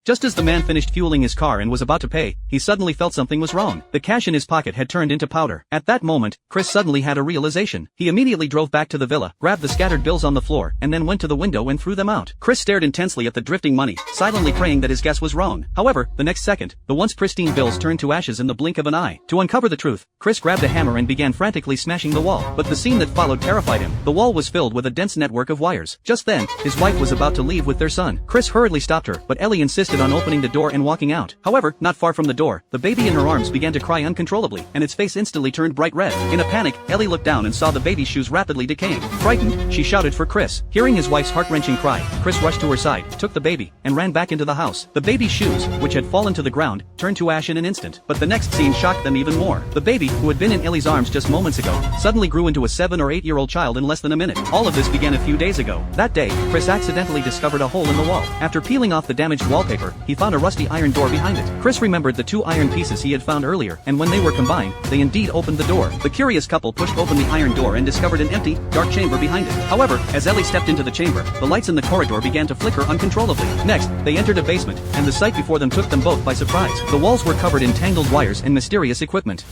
Just as the man finished fueling his car and was about to pay, he suddenly felt something was wrong. The cash in his pocket had turned into powder. At that moment, Chris suddenly had a realization. He immediately drove back to the villa, grabbed the scattered bills on the floor, and then went to the window and threw them out. Chris stared intensely at the drifting money, silently praying that his guess was wrong. However, the next second, the once pristine bills turned to ashes in the blink of an eye. To uncover the truth, Chris grabbed a hammer and began frantically smashing the wall. But the scene that followed terrified him. The wall was filled with a dense network of wires. Just then, his wife was about to leave with their son. Chris hurriedly stopped her, but Ellie insisted on opening the door and walking out. However, not far from the door, the baby in her arms began to cry uncontrollably, and its face instantly turned bright red. In a panic, Ellie looked down and saw the baby's shoes rapidly decaying. Frightened, she shouted for Chris. Hearing his wife's heart-wrenching cry, Chris rushed to her side, took the baby, and ran back into the house. The baby's shoes, which had fallen to the ground, turned to ash in an instant. But the next scene shocked them even more. The baby, who had been in Ellie's arms just moments ago, suddenly grew into a 7 or 8 year old child in less than a minute. All of this began a few days ago. That day, Chris accidentally discovered a hole in the wall. After peeling off the damaged wallpaper, he found a rusty iron door behind it. Chris remembered the 2 iron pieces he had found earlier, and when they were combined, they indeed opened the door. The curious couple pushed open the iron door and discovered an empty, dark chamber behind it. However, as Ellie stepped into the chamber, the lights in the corridor began to flicker uncontrollably. Next, they entered a basement, and the sight before them took them both by surprise. The walls were covered in tangled wires and mysterious equipment.